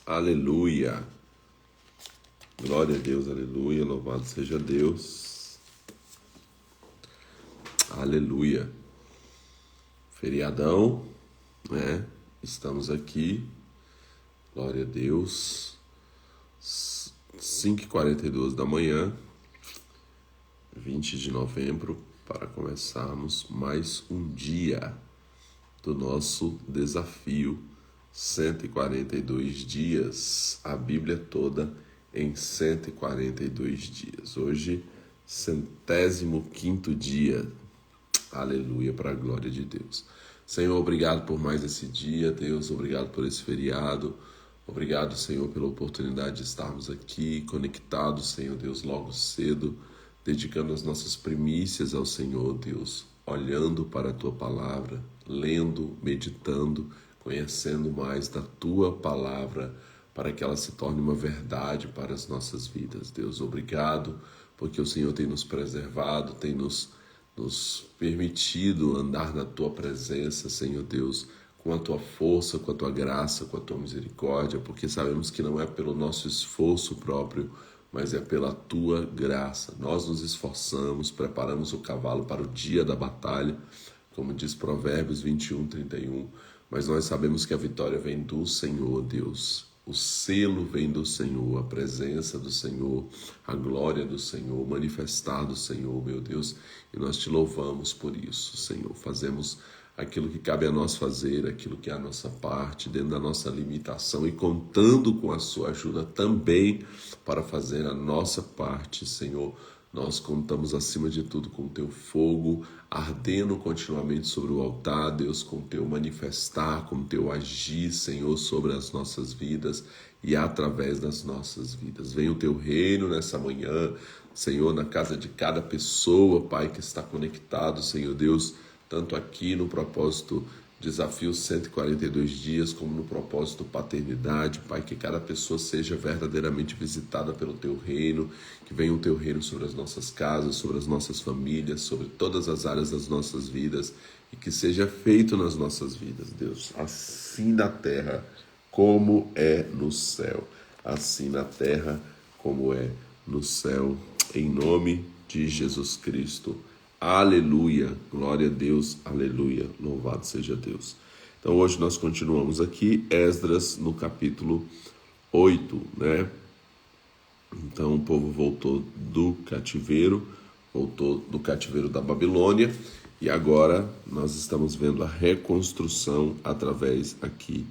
Aleluia. Glória a Deus, aleluia. Louvado seja Deus. Aleluia. Feriadão, né? Estamos aqui. Glória a Deus. 5h42 da manhã, 20 de novembro, para começarmos mais um dia do nosso desafio 142 dias, a Bíblia toda em 142 dias. Hoje, 105º dia. Aleluia, para a glória de Deus. Senhor, obrigado por mais esse dia, Deus, obrigado por esse feriado. Obrigado, Senhor, pela oportunidade de estarmos aqui conectados, Senhor Deus, logo cedo, dedicando as nossas primícias ao Senhor, Deus, olhando para a Tua Palavra, lendo, meditando, conhecendo mais da Tua Palavra, para que ela se torne uma verdade para as nossas vidas. Deus, obrigado, porque o Senhor tem nos preservado, tem nos permitido andar na Tua presença, Senhor Deus, com a Tua força, com a Tua graça, com a Tua misericórdia, porque sabemos que não é pelo nosso esforço próprio, mas é pela Tua graça. Nós nos esforçamos, preparamos o cavalo para o dia da batalha, como diz Provérbios 21:31, mas nós sabemos que a vitória vem do Senhor, Deus. O selo vem do Senhor, a presença do Senhor, a glória do Senhor, o manifestar do Senhor, meu Deus, e nós Te louvamos por isso, Senhor. Fazemos aquilo que cabe a nós fazer, aquilo que é a nossa parte, dentro da nossa limitação e contando com a Sua ajuda também para fazer a nossa parte, Senhor. Nós contamos acima de tudo com o Teu fogo ardendo continuamente sobre o altar, Deus, com o Teu manifestar, com o Teu agir, Senhor, sobre as nossas vidas e através das nossas vidas. Venha o Teu reino nessa manhã, Senhor, na casa de cada pessoa, Pai, que está conectado, Senhor Deus, tanto aqui no propósito Desafio 142 dias, como no propósito Paternidade, Pai, que cada pessoa seja verdadeiramente visitada pelo Teu reino, que venha o Teu reino sobre as nossas casas, sobre as nossas famílias, sobre todas as áreas das nossas vidas, e que seja feito nas nossas vidas, Deus, assim na terra como é no céu, assim na terra como é no céu, em nome de Jesus Cristo. Aleluia, glória a Deus, aleluia, louvado seja Deus. Então hoje nós continuamos aqui, Esdras no capítulo 8, né? Então o povo voltou do cativeiro da Babilônia, e agora nós estamos vendo a reconstrução através aqui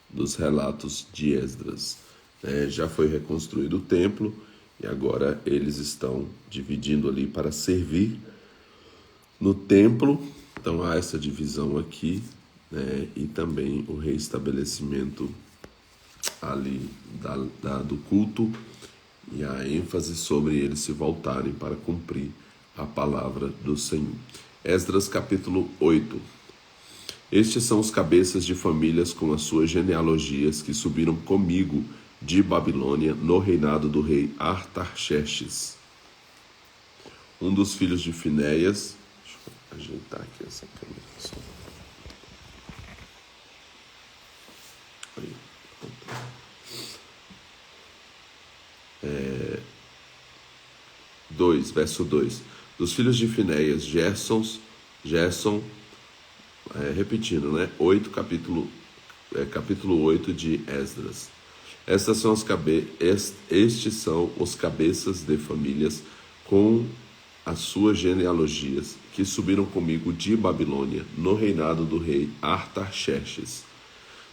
dos relatos de Esdras. Já foi reconstruído o templo e agora eles estão dividindo ali para servir no templo. Então há essa divisão aqui, né? E também o reestabelecimento ali do culto e a ênfase sobre eles se voltarem para cumprir a palavra do Senhor. Esdras capítulo 8. Estes são os cabeças de famílias com as suas genealogias que subiram comigo de Babilônia no reinado do rei Artaxerxes. Um dos filhos de Finéias, ajeitar aqui essa câmera, pessoal. 2, verso 2. Dos filhos de Finéias, Gerson, repetindo, né? 8, capítulo 8 de Esdras. Estes são os cabeças de famílias com as suas genealogias, que subiram comigo de Babilônia, no reinado do rei Artaxerxes.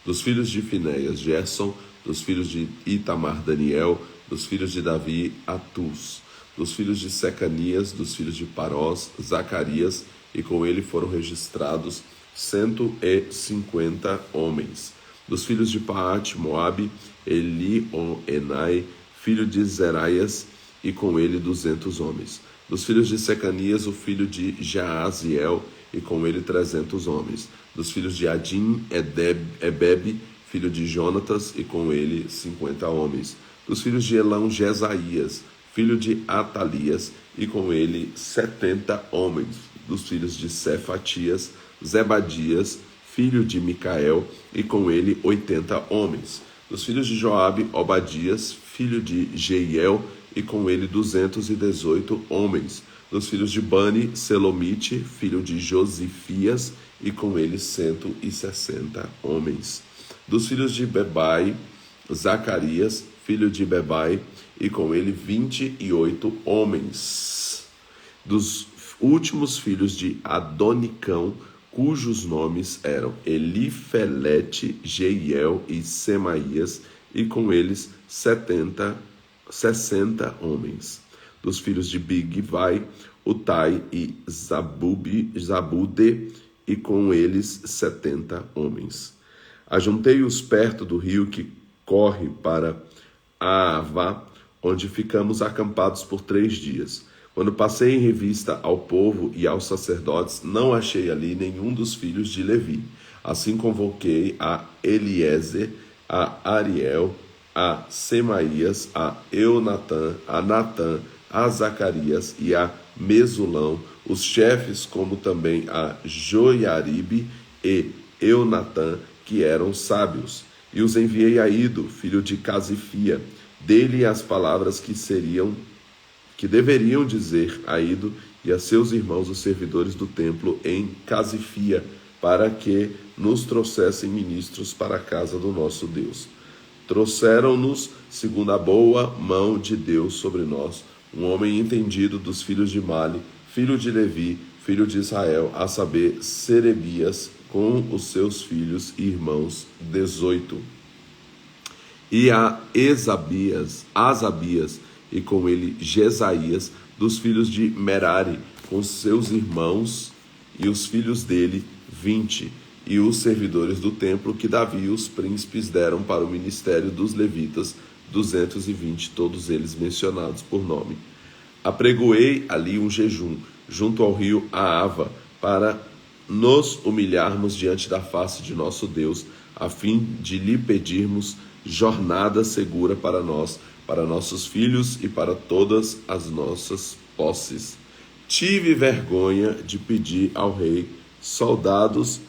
Dos filhos de Finéias, Gerson; dos filhos de Itamar, Daniel; dos filhos de Davi, Atus; dos filhos de Secanias; dos filhos de Parós, Zacarias, e com ele foram registrados 150 homens. Dos filhos de Paate, Moabe, Elioenai, filho de Zeraias, e com ele 200 homens. Dos filhos de Secanias, o filho de Jaaziel, e com ele 300 homens. Dos filhos de Adim, Ebebe, filho de Jonatas, e com ele 50 homens. Dos filhos de Elão, Jesaías, filho de Atalias, e com ele 70 homens. Dos filhos de Cefatias, Zebadias, filho de Micael, e com ele 80 homens. Dos filhos de Joabe, Obadias, filho de Jeiel, e com ele 218 homens. Dos filhos de Bani, Selomite, filho de Josifias, e com ele 160 homens. Dos filhos de Bebai, Zacarias, filho de Bebai, e com ele 28 homens. Dos últimos filhos de Adonicão, cujos nomes eram Elifelete, Jeiel e Semaías, e com eles 60 homens. Dos filhos de Bigvai, Utai e Zabude, e com eles 70 homens. Ajuntei-os perto do rio que corre para Aavá, onde ficamos acampados por 3 dias. Quando passei em revista ao povo e aos sacerdotes, não achei ali nenhum dos filhos de Levi. Assim convoquei a Eliezer, a Ariel, a Semaías, a Eunatã, a Natã, a Zacarias e a Mesulão, os chefes, como também a Joiaribe e Eunatã, que eram sábios. E os enviei a Ido, filho de Casifia, dele as palavras que deveriam dizer a Ido e a seus irmãos, os servidores do templo, em Casifia, para que nos trouxessem ministros para a casa do nosso Deus. Trouxeram-nos, segundo a boa mão de Deus sobre nós, um homem entendido dos filhos de Mali, filho de Levi, filho de Israel, a saber, Serebias, com os seus filhos e irmãos, 18. E a Asabias, e com ele Jesaías, dos filhos de Merari, com seus irmãos e os filhos dele, 20, e os servidores do templo que Davi e os príncipes deram para o ministério dos levitas, 220, todos eles mencionados por nome. Apregoei ali um jejum, junto ao rio Aava, para nos humilharmos diante da face de nosso Deus, a fim de lhe pedirmos jornada segura para nós, para nossos filhos e para todas as nossas posses. Tive vergonha de pedir ao rei soldados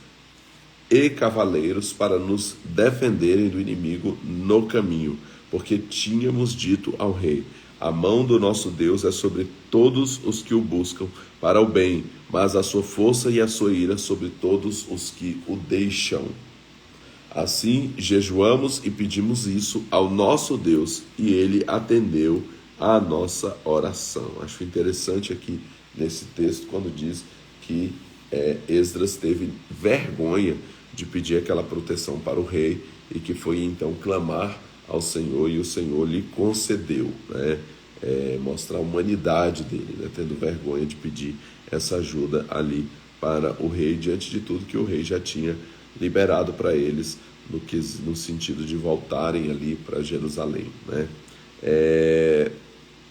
e cavaleiros para nos defenderem do inimigo no caminho, porque tínhamos dito ao rei: a mão do nosso Deus é sobre todos os que o buscam para o bem, mas a sua força e a sua ira sobre todos os que o deixam. Assim, jejuamos e pedimos isso ao nosso Deus, e ele atendeu à nossa oração. Acho interessante aqui nesse texto, quando diz que Esdras teve vergonha de pedir aquela proteção para o rei, e que foi então clamar ao Senhor, e o Senhor lhe concedeu, né? Mostra a humanidade dele, né? Tendo vergonha de pedir essa ajuda ali para o rei, diante de tudo que o rei já tinha liberado para eles, no sentido de voltarem ali para Jerusalém, né?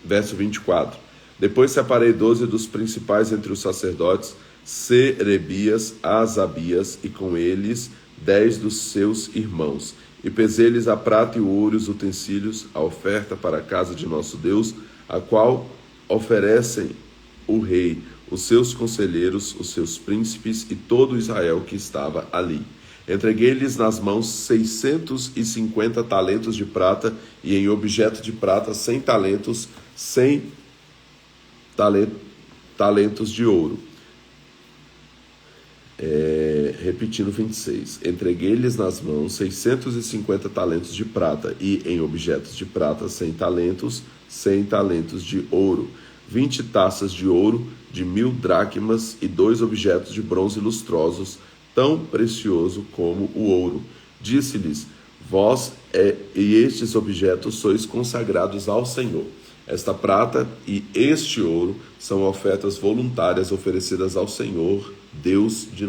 Verso 24. Depois separei 12 dos principais entre os sacerdotes, Serebias, Asabias, e com eles 10 dos seus irmãos. E pesei-lhes a prata e o ouro e os utensílios, a oferta para a casa de nosso Deus, a qual oferecem o rei, os seus conselheiros, os seus príncipes e todo Israel que estava ali. Entreguei-lhes nas mãos 650 talentos de prata, e em objeto de prata 100 talentos de ouro. Repetindo 26. Entreguei-lhes nas mãos 650 talentos de prata, e em objetos de prata 100 talentos de ouro, 20 taças de ouro de 1000 dracmas e 2 objetos de bronze lustrosos, tão precioso como o ouro. Disse-lhes: vós e estes objetos sois consagrados ao Senhor. Esta prata e este ouro são ofertas voluntárias oferecidas ao Senhor, Deus de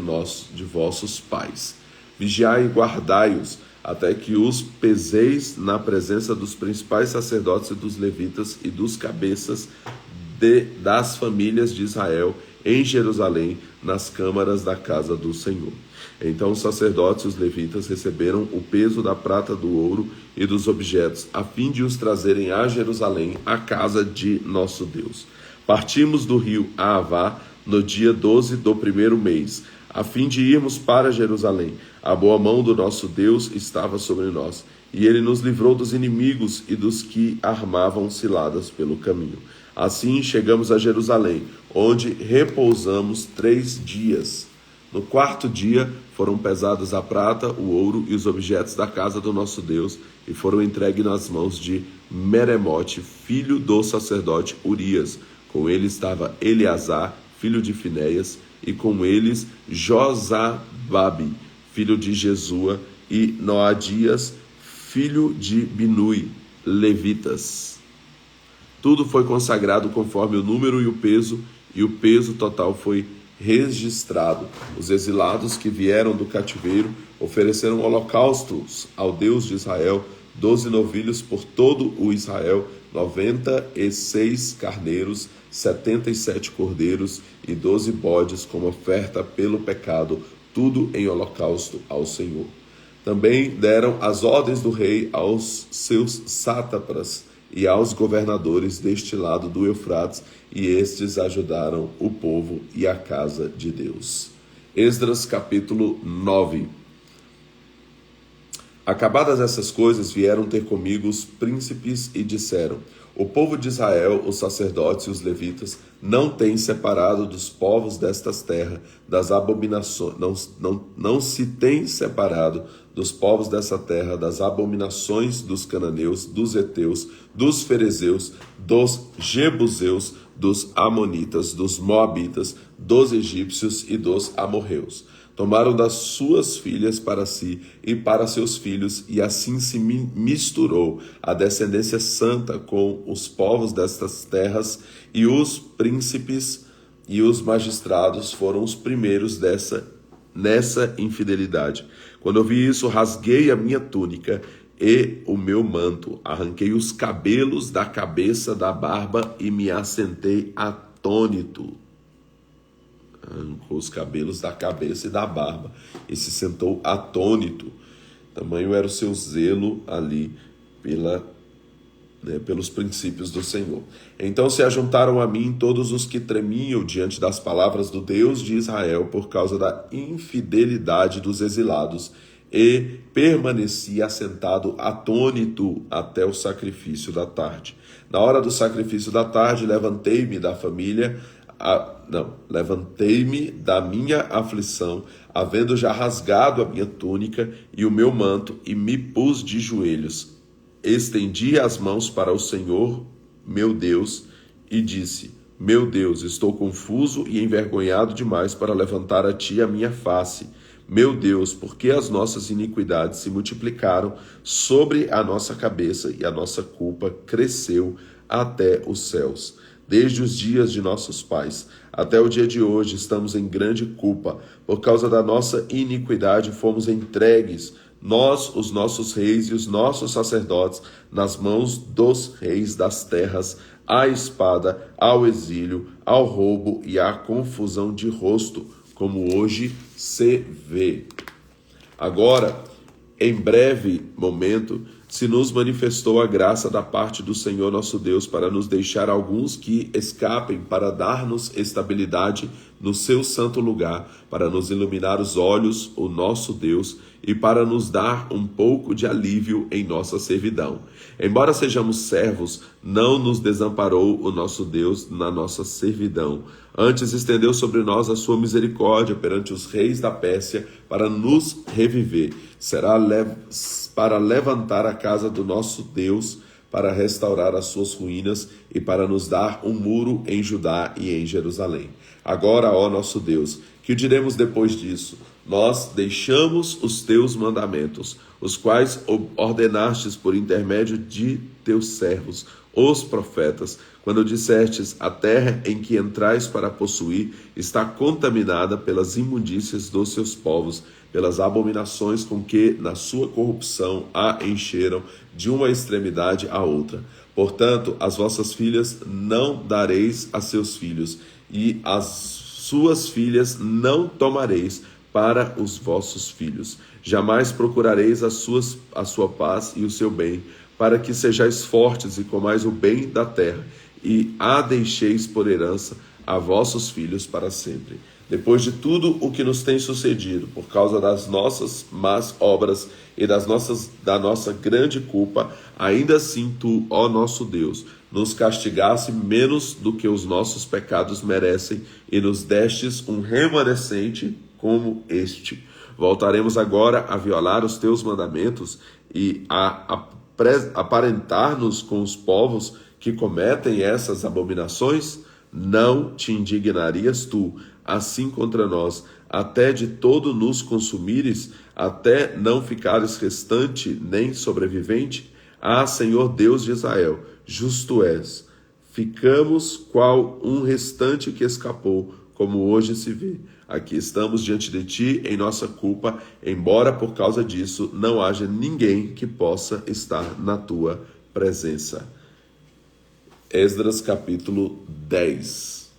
vossos pais. Vigiai e guardai-os, até que os peseis na presença dos principais sacerdotes e dos levitas e dos cabeças das famílias de Israel, em Jerusalém, nas câmaras da casa do Senhor. Então os sacerdotes e os levitas receberam o peso da prata, do ouro e dos objetos, a fim de os trazerem a Jerusalém, a casa de nosso Deus. Partimos do rio Aavá no dia 12 do 1º mês, a fim de irmos para Jerusalém. A boa mão do nosso Deus estava sobre nós, e ele nos livrou dos inimigos e dos que armavam ciladas pelo caminho. Assim chegamos a Jerusalém, onde repousamos 3 dias. No 4º dia foram pesados a prata, o ouro e os objetos da casa do nosso Deus, e foram entregues nas mãos de Meremote, filho do sacerdote Urias. Com ele estava Eleazar, filho de Finéias, e com eles Josababe, filho de Jesua, e Noadias, filho de Binui, levitas. Tudo foi consagrado conforme o número e o peso total foi registrado. Os exilados que vieram do cativeiro ofereceram holocaustos ao Deus de Israel, 12 novilhos por todo o Israel, 96 carneiros, 77 cordeiros e 12 bodes como oferta pelo pecado, tudo em holocausto ao Senhor. Também deram as ordens do rei aos seus sátrapas e aos governadores deste lado do Eufrates, e estes ajudaram o povo e a casa de Deus. Esdras capítulo 9. Acabadas essas coisas, vieram ter comigo os príncipes e disseram: o povo de Israel, os sacerdotes e os levitas, não têm separado dos povos destas terras, das abominações, não se tem separado dos povos dessa terra, das abominações dos cananeus, dos heteus, dos ferezeus, dos jebuseus, dos amonitas, dos moabitas, dos egípcios e dos amorreus. Tomaram das suas filhas para si e para seus filhos, e assim se misturou a descendência santa com os povos destas terras, e os príncipes e os magistrados foram os primeiros nessa infidelidade. Quando eu vi isso, rasguei a minha túnica e o meu manto, arranquei os cabelos da cabeça da barba e me assentei atônito. Arrancou os cabelos da cabeça e da barba e se sentou atônito. Tamanho era o seu zelo ali pelos princípios do Senhor. Então se ajuntaram a mim todos os que tremiam diante das palavras do Deus de Israel por causa da infidelidade dos exilados, e permaneci assentado atônito até o sacrifício da tarde. Na hora do sacrifício da tarde, levantei-me da minha aflição, havendo já rasgado a minha túnica e o meu manto, e me pus de joelhos. Estendi as mãos para o Senhor, meu Deus, e disse: meu Deus, estou confuso e envergonhado demais para levantar a ti a minha face. Meu Deus, porque as nossas iniquidades se multiplicaram sobre a nossa cabeça e a nossa culpa cresceu até os céus. Desde os dias de nossos pais até o dia de hoje estamos em grande culpa. Por causa da nossa iniquidade fomos entregues, nós, os nossos reis e os nossos sacerdotes, nas mãos dos reis das terras, à espada, ao exílio, ao roubo e à confusão de rosto, como hoje se vê. Agora, em breve momento, se nos manifestou a graça da parte do Senhor nosso Deus para nos deixar alguns que escapem, para dar-nos estabilidade no seu santo lugar, para nos iluminar os olhos, o nosso Deus, e para nos dar um pouco de alívio em nossa servidão. Embora sejamos servos, não nos desamparou o nosso Deus na nossa servidão. Antes estendeu sobre nós a sua misericórdia perante os reis da Pérsia para nos reviver. Será para levantar a casa do nosso Deus, para restaurar as suas ruínas e para nos dar um muro em Judá e em Jerusalém. Agora, ó nosso Deus, que diremos depois disso? Nós deixamos os teus mandamentos, os quais ordenastes por intermédio de teus servos, os profetas, quando dissestes: a terra em que entrais para possuir está contaminada pelas imundícias dos seus povos, pelas abominações com que na sua corrupção a encheram de uma extremidade à outra. Portanto, as vossas filhas não dareis a seus filhos, e as suas filhas não tomareis para os vossos filhos. Jamais procurareis a sua paz e o seu bem, para que sejais fortes e comais o bem da terra, e a deixeis por herança a vossos filhos para sempre. Depois de tudo o que nos tem sucedido, por causa das nossas más obras e da nossa grande culpa, ainda assim tu, ó nosso Deus, nos castigaste menos do que os nossos pecados merecem e nos destes um remanescente como este. Voltaremos agora a violar os teus mandamentos e a aparentar-nos com os povos que cometem essas abominações? Não te indignarias tu, assim contra nós, até de todo nos consumires, até não ficares restante nem sobrevivente? Ah, Senhor Deus de Israel, justo és. Ficamos qual um restante que escapou, como hoje se vê. Aqui estamos diante de ti em nossa culpa, embora por causa disso não haja ninguém que possa estar na tua presença. Esdras capítulo 10.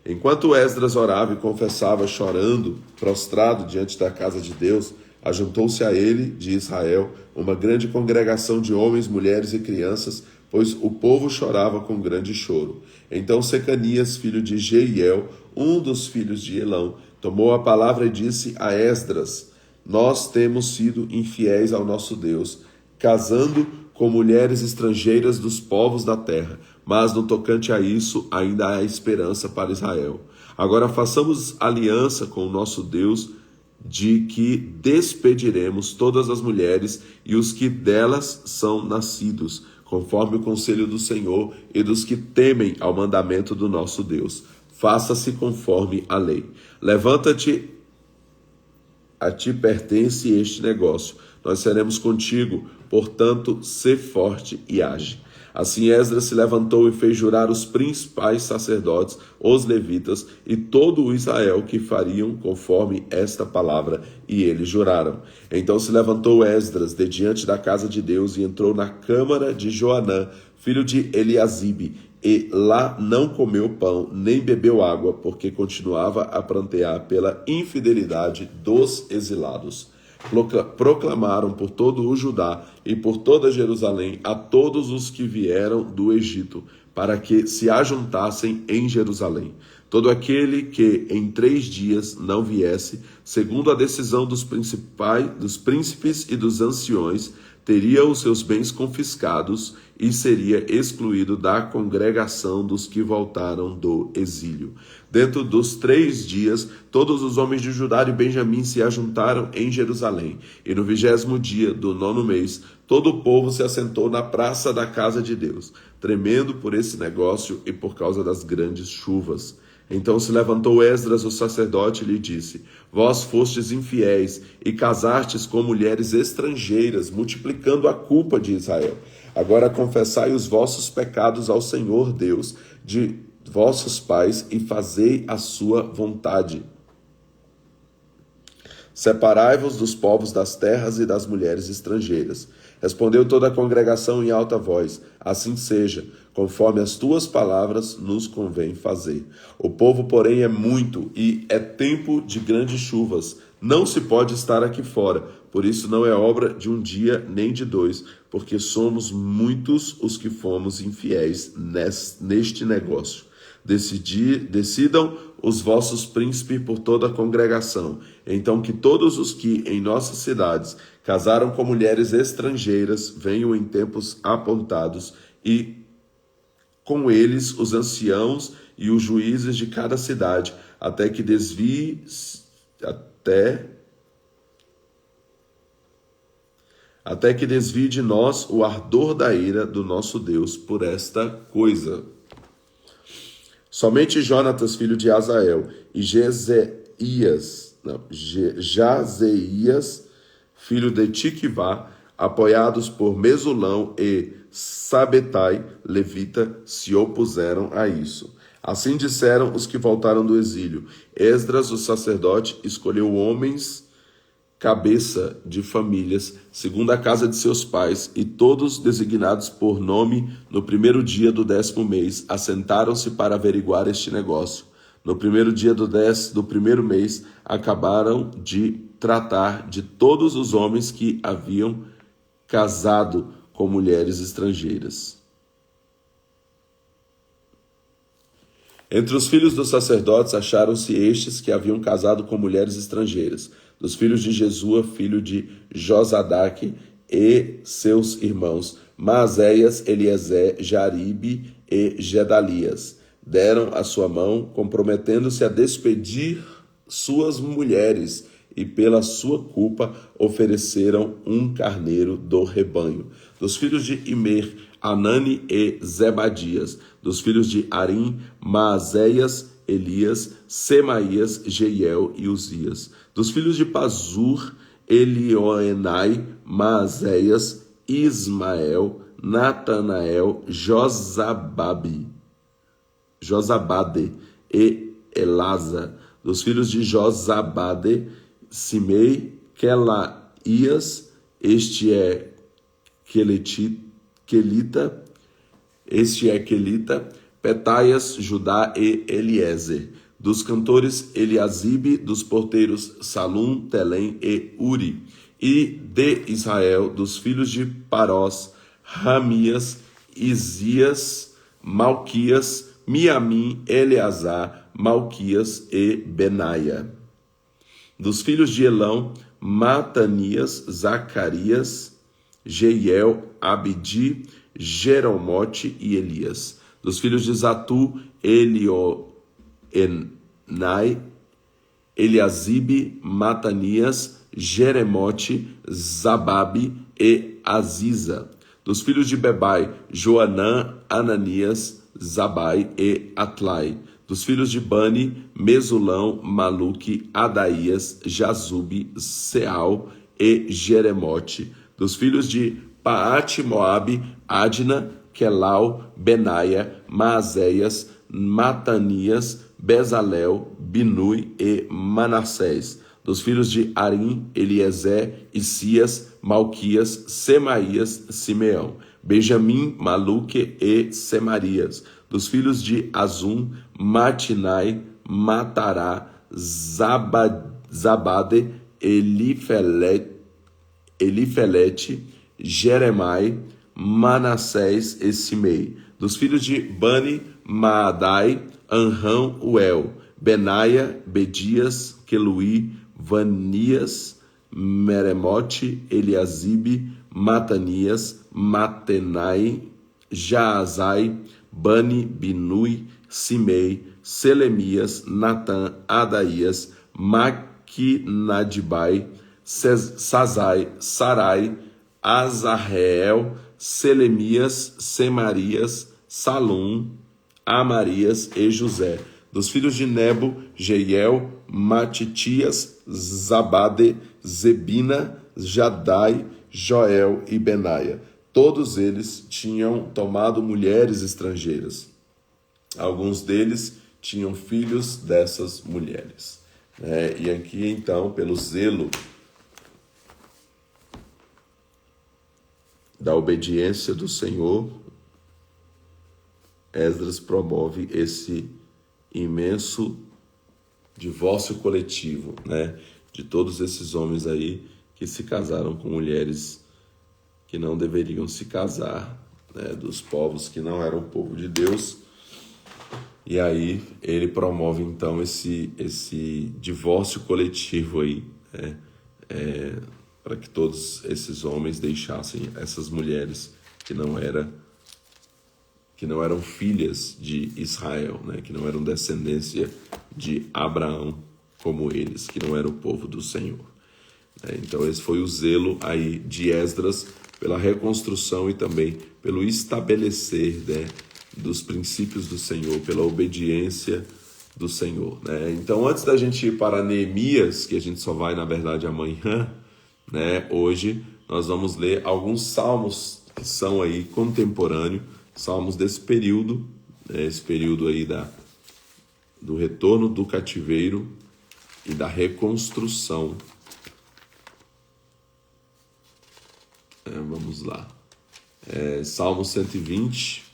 Enquanto Esdras orava e confessava chorando, prostrado diante da casa de Deus, ajuntou-se a ele, de Israel, uma grande congregação de homens, mulheres e crianças, pois o povo chorava com grande choro. Então Secanias, filho de Jeiel, um dos filhos de Elão, tomou a palavra e disse a Esdras: Nós temos sido infiéis ao nosso Deus, casando com mulheres estrangeiras dos povos da terra, mas no tocante a isso ainda há esperança para Israel. Agora façamos aliança com o nosso Deus, de que despediremos todas as mulheres e os que delas são nascidos, conforme o conselho do Senhor e dos que temem ao mandamento do nosso Deus. Faça-se conforme a lei. Levanta-te, a ti pertence este negócio. Nós seremos contigo, portanto, sê forte e age. Assim Esdras se levantou e fez jurar os principais sacerdotes, os levitas e todo o Israel que fariam conforme esta palavra, e eles juraram. Então se levantou Esdras de diante da casa de Deus e entrou na câmara de Joanã, filho de Eliasibe, e lá não comeu pão, nem bebeu água, porque continuava a prantear pela infidelidade dos exilados. Proclamaram por todo o Judá e por toda Jerusalém a todos os que vieram do Egito, para que se ajuntassem em Jerusalém. Todo aquele que em 3 dias não viesse, segundo a decisão dos príncipes e dos anciões, teria os seus bens confiscados e seria excluído da congregação dos que voltaram do exílio. Dentro dos 3 dias, todos os homens de Judá e Benjamim se ajuntaram em Jerusalém. E no 20º dia do 9º mês, todo o povo se assentou na praça da casa de Deus, tremendo por esse negócio e por causa das grandes chuvas. Então se levantou Esdras, o sacerdote, e lhe disse: Vós fostes infiéis e casastes com mulheres estrangeiras, multiplicando a culpa de Israel. Agora confessai os vossos pecados ao Senhor Deus de vossos pais e fazei a sua vontade. Separai-vos dos povos das terras e das mulheres estrangeiras. Respondeu toda a congregação em alta voz: Assim seja, conforme as tuas palavras nos convém fazer. O povo, porém, é muito e é tempo de grandes chuvas. Não se pode estar aqui fora, por isso não é obra de um dia nem de 2, porque somos muitos os que fomos infiéis neste negócio. Decidam os vossos príncipes por toda a congregação. Então que todos os que em nossas cidades casaram com mulheres estrangeiras venham em tempos apontados, e com eles os anciãos e os juízes de cada cidade, até que desvie de nós o ardor da ira do nosso Deus por esta coisa. Somente Jonatas, filho de Azael, e Jazeias, filho de Tiquivá, apoiados por Mesulão e Sabetai, levita, se opuseram a isso. Assim disseram os que voltaram do exílio. Esdras, o sacerdote, escolheu homens cabeça de famílias, segundo a casa de seus pais, e todos designados por nome no 1º dia do 10º mês, assentaram-se para averiguar este negócio. No 1º dia do 1º mês, acabaram de tratar de todos os homens que haviam casado com mulheres estrangeiras. Entre os filhos dos sacerdotes acharam-se estes que haviam casado com mulheres estrangeiras, dos filhos de Jesua, filho de Josadaque, e seus irmãos, Maazéias, Eliezer, Jaribe e Gedalias. Deram a sua mão, comprometendo-se a despedir suas mulheres, e pela sua culpa ofereceram um carneiro do rebanho. Dos filhos de Imer, Anani e Zebadias. Dos filhos de Arim, Maazéias, Elias, Semaías, Jeiel e Uzias. Dos filhos de Pazur, Elioenai, Maazéias, Ismael, Natanael, Josabade e Elasa. Dos filhos de Josabade, Simei, Quelaías, este é Quelita, Petaias, Judá e Eliezer. Dos cantores, Eliasibe, dos porteiros, Salum, Telém e Uri. E de Israel, dos filhos de Parós, Ramias, Isias, Malquias, Miamim, Eleazar, Malquias e Benaia. Dos filhos de Elão, Matanias, Zacarias, Jeiel, Abdi, Jeromote e Elias. Dos filhos de Zatu, Elioenai, Eliasibe, Matanias, Jeremote, Zababe e Aziza. Dos filhos de Bebai, Joanã, Ananias, Zabai e Atlai. Dos filhos de Bani, Mesulão, Maluque, Adaías, Jazube, Seal e Jeremote. Dos filhos de Paate Moabe, Adna, Quelau, Benaia, Maazéias, Matanias, Bezalel, Binui e Manassés. Dos filhos de Arim, Eliezer, Isias, Malquias, Semaías, Simeão. Benjamim, Maluque e Semarias. Dos filhos de Azum, Matinai, Matará, Zabade, Elifelete, Jeremai, Manassés e Simei. Dos filhos de Bani, Maadai, Anrão, Uel, Benaia, Bedias, Queluí, Vanias, Meremote, Eliasibe, Matanias, Matenai, Jaazai, Bani, Binui, Simei, Selemias, Natã, Adaías, Maquinadibai, Sazai, Sarai, Azarreel, Selemias, Semarias, Salum, Amarias e José. Dos filhos de Nebo, Jeiel, Matitias, Zabade, Zebina, Jadai, Joel e Benaia. Todos eles tinham tomado mulheres estrangeiras. Alguns deles tinham filhos dessas mulheres. E aqui, então, pelo zelo da obediência do Senhor, Esdras promove esse imenso divórcio coletivo, de todos esses homens aí que se casaram com mulheres que não deveriam se casar, dos povos que não eram o povo de Deus. E aí ele promove então esse divórcio coletivo aí, para que todos esses homens deixassem essas mulheres que não eram filhas de Israel, que não eram descendência de Abraão como eles, que não era o povo do Senhor. Então esse foi o zelo aí de Esdras pela reconstrução e também pelo estabelecer dos princípios do Senhor, pela obediência do Senhor. Então antes da gente ir para Neemias, que a gente só vai na verdade amanhã, hoje nós vamos ler alguns salmos que são aí contemporâneos, salmos desse período, esse período aí do retorno do cativeiro e da reconstrução. Vamos lá. Salmo 120.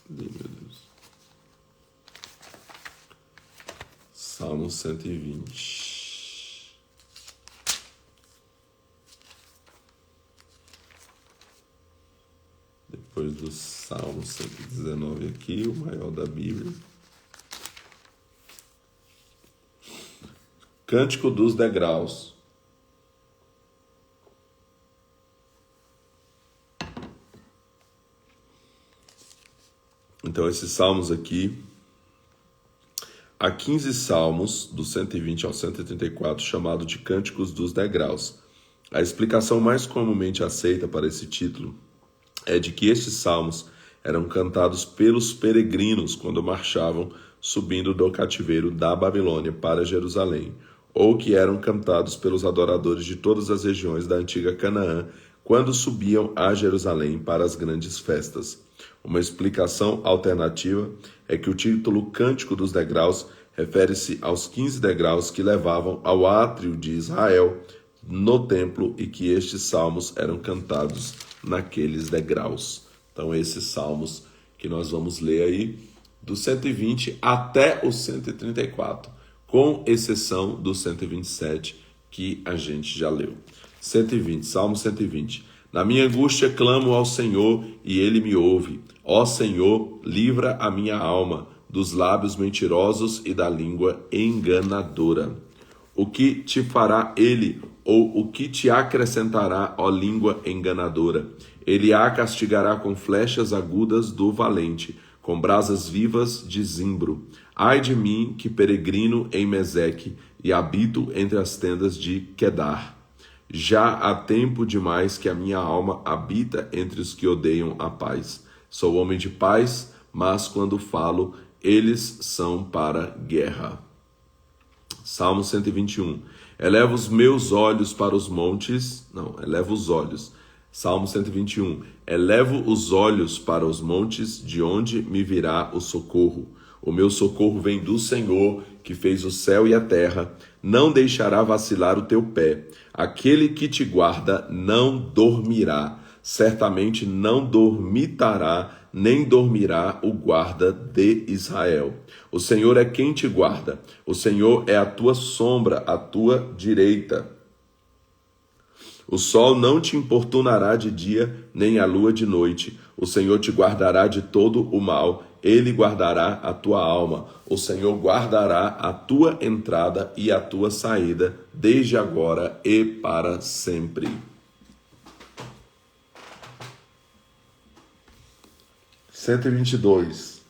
Meu Deus. Salmo 120. do Salmo 119 aqui, o maior da Bíblia. Cântico dos degraus. Então, esses salmos aqui, há 15 salmos, do 120 ao 134, chamado de Cânticos dos Degraus. A explicação mais comumente aceita para esse título é de que estes salmos eram cantados pelos peregrinos quando marchavam subindo do cativeiro da Babilônia para Jerusalém, ou que eram cantados pelos adoradores de todas as regiões da antiga Canaã quando subiam a Jerusalém para as grandes festas. Uma explicação alternativa é que o título Cântico dos Degraus refere-se aos 15 degraus que levavam ao átrio de Israel no templo e que estes salmos eram cantados naqueles degraus. Então, esses salmos que nós vamos ler aí, do 120 até o 134, com exceção do 127 que a gente já leu. 120, Salmo 120. Na minha angústia clamo ao Senhor e Ele me ouve. Ó Senhor, livra a minha alma dos lábios mentirosos e da língua enganadora. O que te fará Ele, ou o que te acrescentará, ó língua enganadora? Ele a castigará com flechas agudas do valente, com brasas vivas de zimbro. Ai de mim, que peregrino em Meseque e habito entre as tendas de Quedar. Já há tempo demais que a minha alma habita entre os que odeiam a paz. Sou homem de paz, mas quando falo, eles são para guerra. Salmo 121. Eleva os meus olhos para os montes. Eleva os olhos. Salmo 121. Elevo os olhos para os montes, de onde me virá o socorro. O meu socorro vem do Senhor, que fez o céu e a terra. Não deixará vacilar o teu pé. Aquele que te guarda não dormirá. Certamente não dormitará, nem dormirá o guarda de Israel. O Senhor é quem te guarda. O Senhor é a tua sombra, a tua direita. O sol não te importunará de dia, nem a lua de noite. O Senhor te guardará de todo o mal. Ele guardará a tua alma. O Senhor guardará a tua entrada e a tua saída, desde agora e para sempre. Cento e 122.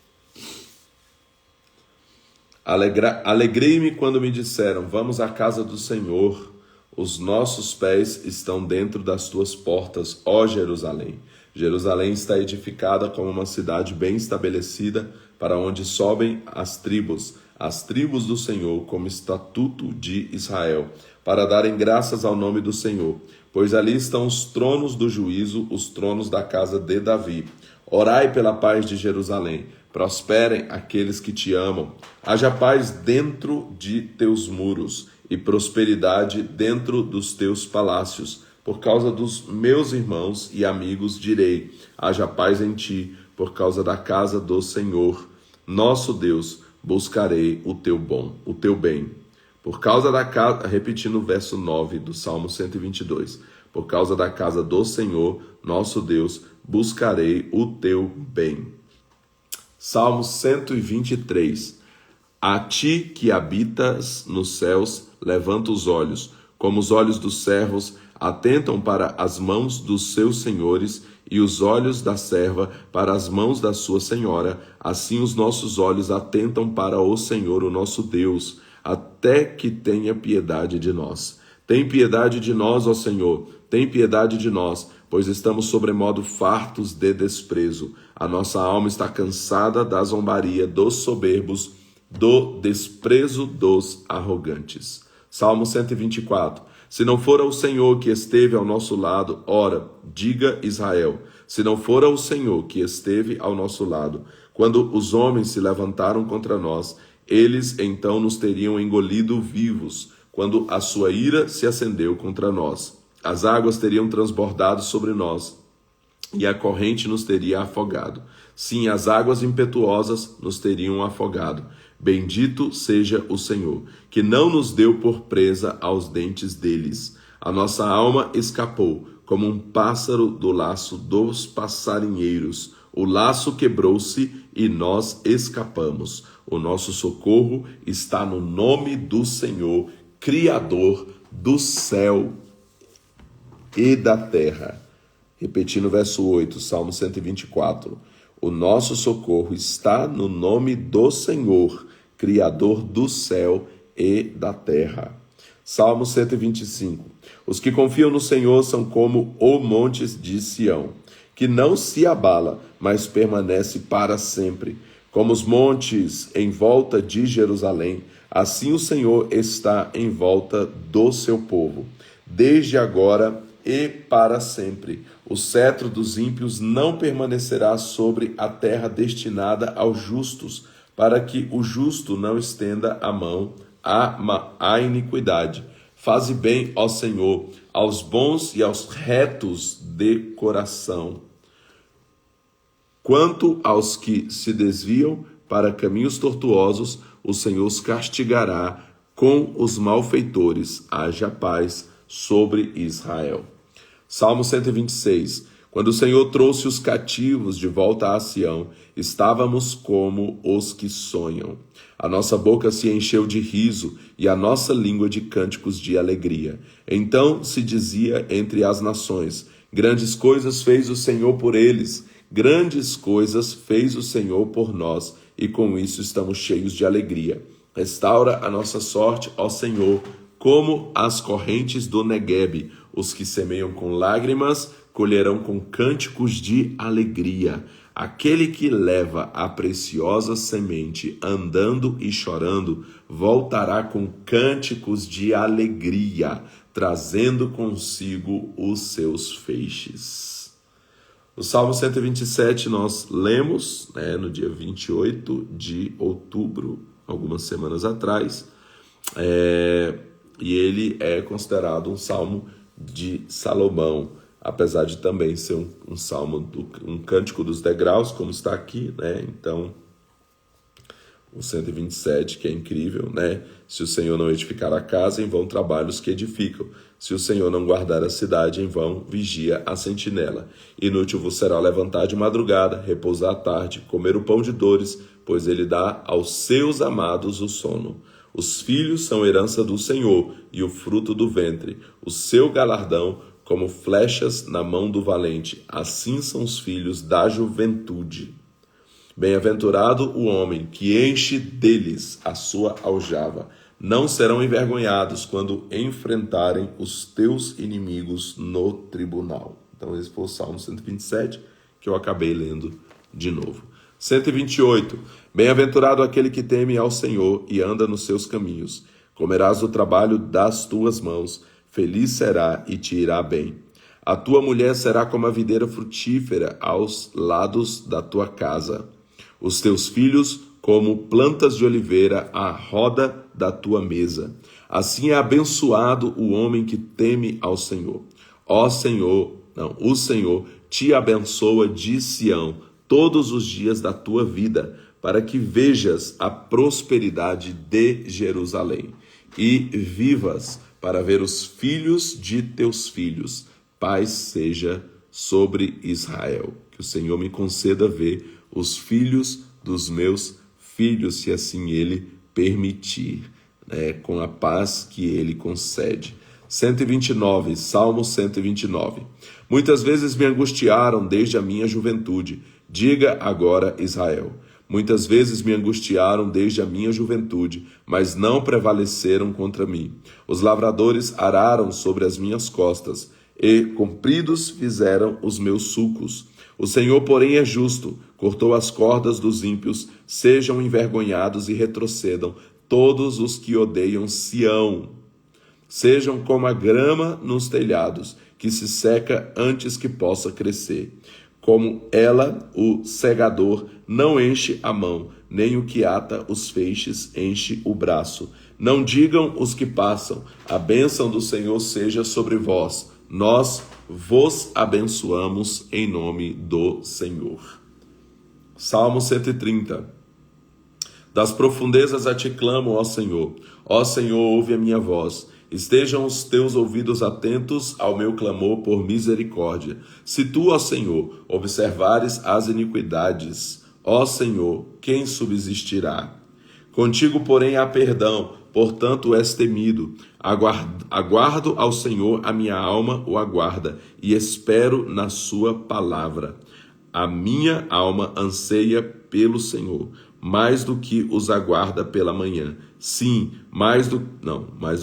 Alegrei-me quando me disseram, vamos à casa do Senhor. Os nossos pés estão dentro das tuas portas, ó Jerusalém. Jerusalém está edificada como uma cidade bem estabelecida, para onde sobem as tribos do Senhor, como estatuto de Israel, para darem graças ao nome do Senhor. Pois ali estão os tronos do juízo, os tronos da casa de Davi. Orai pela paz de Jerusalém. Prosperem aqueles que te amam. Haja paz dentro de teus muros e prosperidade dentro dos teus palácios. Por causa dos meus irmãos e amigos direi, haja paz em ti, por causa da casa do Senhor. Nosso Deus, buscarei o teu bem. Por causa da casa, repetindo o verso 9 do Salmo 122. Por causa da casa do Senhor, nosso Deus, buscarei o teu bem. Salmo 123. A ti que habitas nos céus, levanta os olhos, como os olhos dos servos atentam para as mãos dos seus senhores e os olhos da serva para as mãos da sua senhora. Assim os nossos olhos atentam para o Senhor, o nosso Deus, até que tenha piedade de nós. Tem piedade de nós, ó Senhor, tem piedade de nós, pois estamos sobremodo fartos de desprezo. A nossa alma está cansada da zombaria dos soberbos, do desprezo dos arrogantes. Salmo 124. Se não for o Senhor que esteve ao nosso lado, ora, diga Israel, se não for o Senhor que esteve ao nosso lado, quando os homens se levantaram contra nós, eles então nos teriam engolido vivos, quando a sua ira se acendeu contra nós. As águas teriam transbordado sobre nós, e a corrente nos teria afogado. Sim, as águas impetuosas nos teriam afogado. Bendito seja o Senhor, que não nos deu por presa aos dentes deles. A nossa alma escapou, como um pássaro do laço dos passarinheiros. O laço quebrou-se e nós escapamos. O nosso socorro está no nome do Senhor, Criador do céu e da terra. Repetindo o verso 8, Salmo 124. O nosso socorro está no nome do Senhor, Criador do céu e da terra. Salmo 125. Os que confiam no Senhor são como o monte de Sião, que não se abala, mas permanece para sempre. Como os montes em volta de Jerusalém, assim o Senhor está em volta do seu povo, desde agora e para sempre. O cetro dos ímpios não permanecerá sobre a terra destinada aos justos, para que o justo não estenda a mão à iniquidade. Faze bem, ó Senhor, aos bons e aos retos de coração. Quanto aos que se desviam para caminhos tortuosos, o Senhor os castigará com os malfeitores. Haja paz sobre Israel. Salmo 126. Quando o Senhor trouxe os cativos de volta a Sião, estávamos como os que sonham. A nossa boca se encheu de riso e a nossa língua de cânticos de alegria. Então se dizia entre as nações: grandes coisas fez o Senhor por eles, grandes coisas fez o Senhor por nós, e com isso estamos cheios de alegria. Restaura a nossa sorte, ó Senhor, como as correntes do Neguebe. Os que semeiam com lágrimas colherão com cânticos de alegria. Aquele que leva a preciosa semente andando e chorando, voltará com cânticos de alegria, trazendo consigo os seus feixes. O Salmo 127 nós lemos no dia 28 de outubro, algumas semanas atrás, e ele é considerado um salmo de Salomão, apesar de também ser um salmo, um cântico dos degraus, como está aqui, Então, o 127, que é incrível, Se o Senhor não edificar a casa, em vão trabalham os que edificam. Se o Senhor não guardar a cidade, em vão vigia a sentinela. Inútil vos será levantar de madrugada, repousar à tarde, comer o pão de dores, pois ele dá aos seus amados o sono. Os filhos são herança do Senhor, e o fruto do ventre, o seu galardão, como flechas na mão do valente. Assim são os filhos da juventude. Bem-aventurado o homem que enche deles a sua aljava. Não serão envergonhados quando enfrentarem os teus inimigos no tribunal. Então esse foi o Salmo 127, que eu acabei lendo de novo. 128. Bem-aventurado aquele que teme ao Senhor e anda nos seus caminhos. Comerás o trabalho das tuas mãos, feliz será e te irá bem. A tua mulher será como a videira frutífera aos lados da tua casa. Os teus filhos como plantas de oliveira à roda da tua mesa. Assim é abençoado o homem que teme ao Senhor. O Senhor te abençoa de Sião todos os dias da tua vida, para que vejas a prosperidade de Jerusalém e vivas para ver os filhos de teus filhos. Paz seja sobre Israel. Que o Senhor me conceda ver os filhos dos meus filhos, se assim Ele permitir, com a paz que Ele concede. 129, Salmo 129. Muitas vezes me angustiaram desde a minha juventude. Diga agora, Israel. Muitas vezes me angustiaram desde a minha juventude, mas não prevaleceram contra mim. Os lavradores araram sobre as minhas costas, e compridos fizeram os meus sulcos. O Senhor, porém, é justo, cortou as cordas dos ímpios, sejam envergonhados e retrocedam todos os que odeiam Sião. Sejam como a grama nos telhados, que se seca antes que possa crescer. Como ela, o segador, não enche a mão, nem o que ata os feixes enche o braço. Não digam os que passam, a bênção do Senhor seja sobre vós. Nós vos abençoamos em nome do Senhor. Salmo 130. Das profundezas a ti clamo, ó Senhor. Ó Senhor, ouve a minha voz. Estejam os teus ouvidos atentos ao meu clamor por misericórdia. Se tu, ó Senhor, observares as iniquidades, ó Senhor, quem subsistirá? Contigo, porém, há perdão, portanto és temido. Aguardo ao Senhor, a minha alma o aguarda, e espero na sua palavra. A minha alma anseia pelo Senhor, mais do que os aguarda pela manhã. Sim, mais do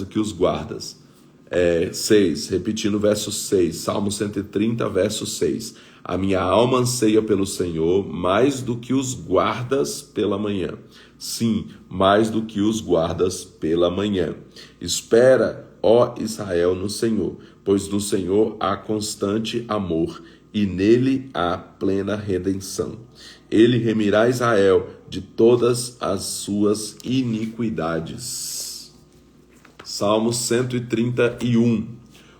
que os guardas. 6, repetindo o verso 6, Salmo 130, verso 6. A minha alma anseia pelo Senhor, mais do que os guardas pela manhã. Sim, mais do que os guardas pela manhã. Espera, ó Israel, no Senhor, pois no Senhor há constante amor, e nele há plena redenção. Ele remirá Israel de todas as suas iniquidades. Salmo 131.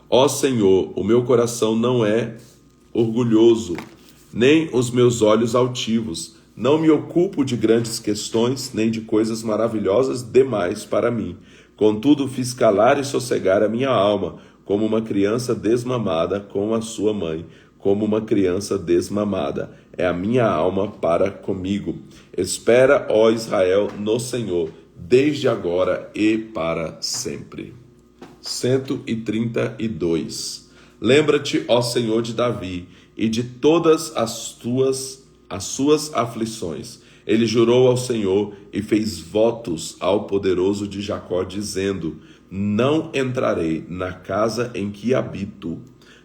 Ó Senhor, o meu coração não é orgulhoso, nem os meus olhos altivos. Não me ocupo de grandes questões, nem de coisas maravilhosas demais para mim. Contudo, fiz calar e sossegar a minha alma, como uma criança desmamada com a sua mãe. Como uma criança desmamada é a minha alma para comigo. Espera, ó Israel, no Senhor, desde agora e para sempre. 132. Lembra-te, ó Senhor, de Davi e de todas as suas aflições. Ele jurou ao Senhor e fez votos ao poderoso de Jacó, dizendo: não entrarei na casa em que habito,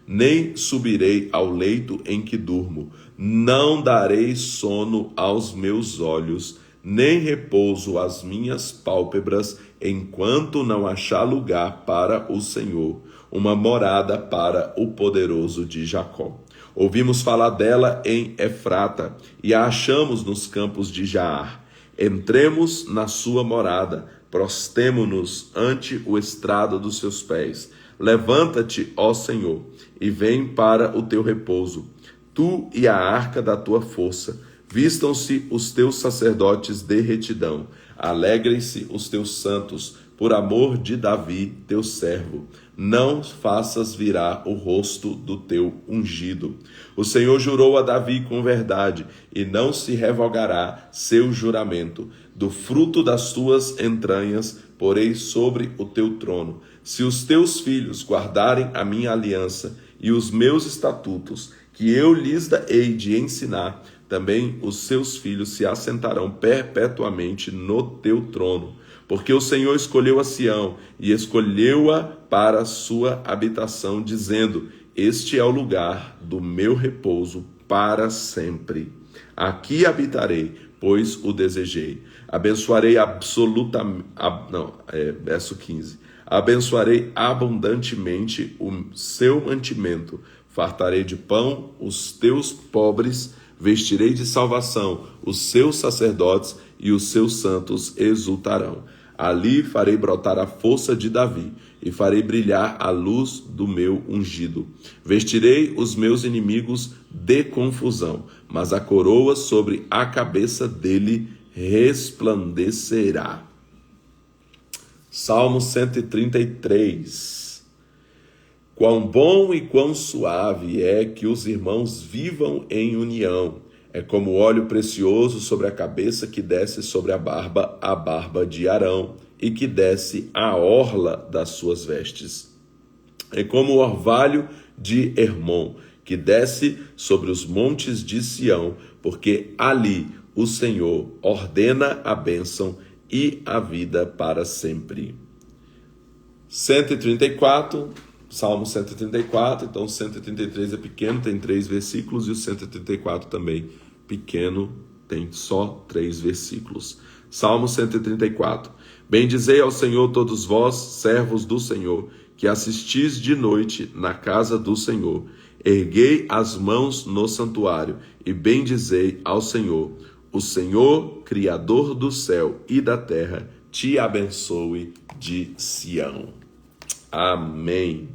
nem subirei ao leito em que durmo. Não darei sono aos meus olhos, nem repouso às minhas pálpebras, enquanto não achar lugar para o Senhor, uma morada para o poderoso de Jacó. Ouvimos falar dela em Efrata e a achamos nos campos de Jaar. Entremos na sua morada, prostemo-nos ante o estrado dos seus pés. Levanta-te, ó Senhor, e vem para o teu repouso, tu e a arca da tua força. Vistam-se os teus sacerdotes de retidão, alegrem-se os teus santos, por amor de Davi, teu servo. Não faças virar o rosto do teu ungido. O Senhor jurou a Davi com verdade, e não se revogará seu juramento. Do fruto das tuas entranhas porei sobre o teu trono. Se os teus filhos guardarem a minha aliança e os meus estatutos, que eu lhes hei de ensinar, também os seus filhos se assentarão perpetuamente no teu trono. Porque o Senhor escolheu a Sião e escolheu-a para a sua habitação, dizendo: este é o lugar do meu repouso para sempre. Aqui habitarei, pois o desejei. Abençoarei verso 15. Abençoarei abundantemente o seu mantimento. Fartarei de pão os teus pobres, vestirei de salvação os seus sacerdotes, e os seus santos exultarão. Ali farei brotar a força de Davi, e farei brilhar a luz do meu ungido. Vestirei os meus inimigos de confusão, mas a coroa sobre a cabeça dele resplandecerá. Salmo 133. Quão bom e quão suave é que os irmãos vivam em união. É como óleo precioso sobre a cabeça que desce sobre a barba de Arão, e que desce a orla das suas vestes. É como o orvalho de Hermon, que desce sobre os montes de Sião, porque ali o Senhor ordena a bênção e a vida para sempre. 134, Salmo 134, então 133 é pequeno, tem 3 versículos, e o 134 também pequeno, tem só 3 versículos. Salmo 134. Bendizei ao Senhor todos vós, servos do Senhor, que assistis de noite na casa do Senhor. Erguei as mãos no santuário e bendizei ao Senhor. O Senhor, Criador do céu e da terra, te abençoe de Sião. Amém.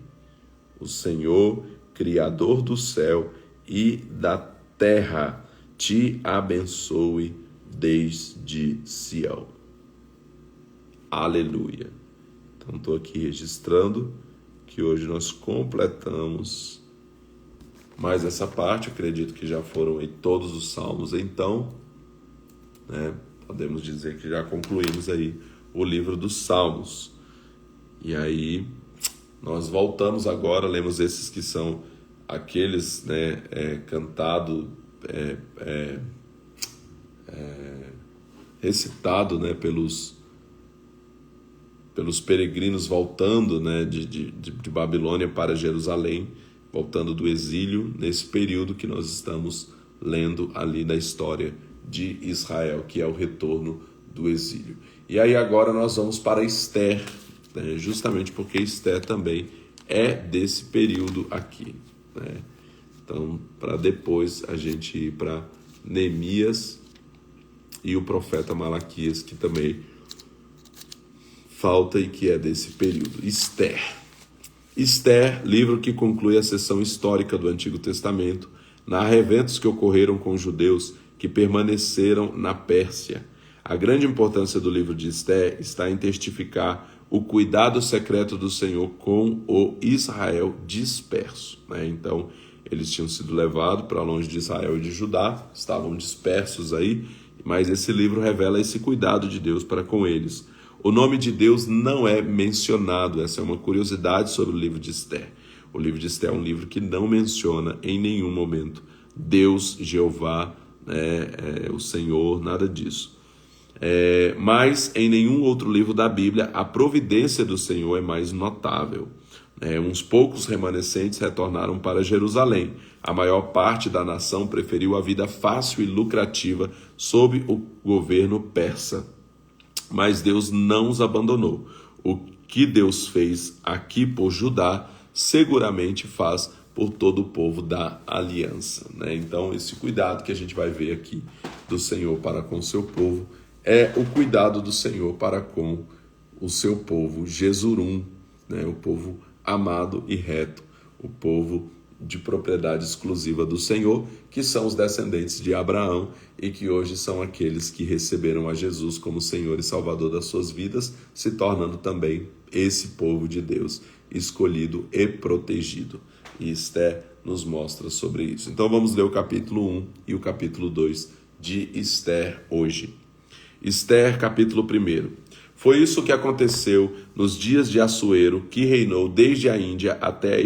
O Senhor, Criador do céu e da terra, te abençoe desde Sião. Aleluia. Então estou aqui registrando que hoje nós completamos mais essa parte. Acredito que já foram aí todos os salmos, então, né? Podemos dizer que já concluímos aí o livro dos Salmos. E aí nós voltamos agora, lemos esses que são aqueles, né, cantado, recitado, né, pelos peregrinos voltando, né, de Babilônia para Jerusalém, voltando do exílio, nesse período que nós estamos lendo ali na história de Israel, que é o retorno do exílio. E aí agora nós vamos para Esther, né, justamente porque Esther também é desse período aqui, né? Então, para depois a gente ir para Neemias e o profeta Malaquias, que também falta e que é desse período. Esther, livro que conclui a seção histórica do Antigo Testamento, narra eventos que ocorreram com os judeus que permaneceram na Pérsia. A grande importância do livro de Esther está em testificar o cuidado secreto do Senhor com o Israel disperso, né? Então, eles tinham sido levados para longe de Israel e de Judá, estavam dispersos aí, mas esse livro revela esse cuidado de Deus para com eles. O nome de Deus não é mencionado, essa é uma curiosidade sobre o livro de Esther. O livro de Esther é um livro que não menciona em nenhum momento Deus, Jeová, o Senhor, nada disso. Mas em nenhum outro livro da Bíblia a providência do Senhor é mais notável. Uns poucos remanescentes retornaram para Jerusalém. A maior parte da nação preferiu a vida fácil e lucrativa sob o governo persa. Mas Deus não os abandonou. O que Deus fez aqui por Judá, seguramente faz por todo o povo da aliança, né? Então, esse cuidado que a gente vai ver aqui do Senhor para com o seu povo é o cuidado do Senhor para com o seu povo Jesurum, né? O povo amado e reto, o povo de propriedade exclusiva do Senhor, que são os descendentes de Abraão e que hoje são aqueles que receberam a Jesus como Senhor e Salvador das suas vidas, se tornando também esse povo de Deus, escolhido e protegido. E Esther nos mostra sobre isso. Então vamos ler o capítulo 1 e o capítulo 2 de Esther hoje. Esther, capítulo 1. Foi isso que aconteceu nos dias de Assuero, que reinou desde a Índia até a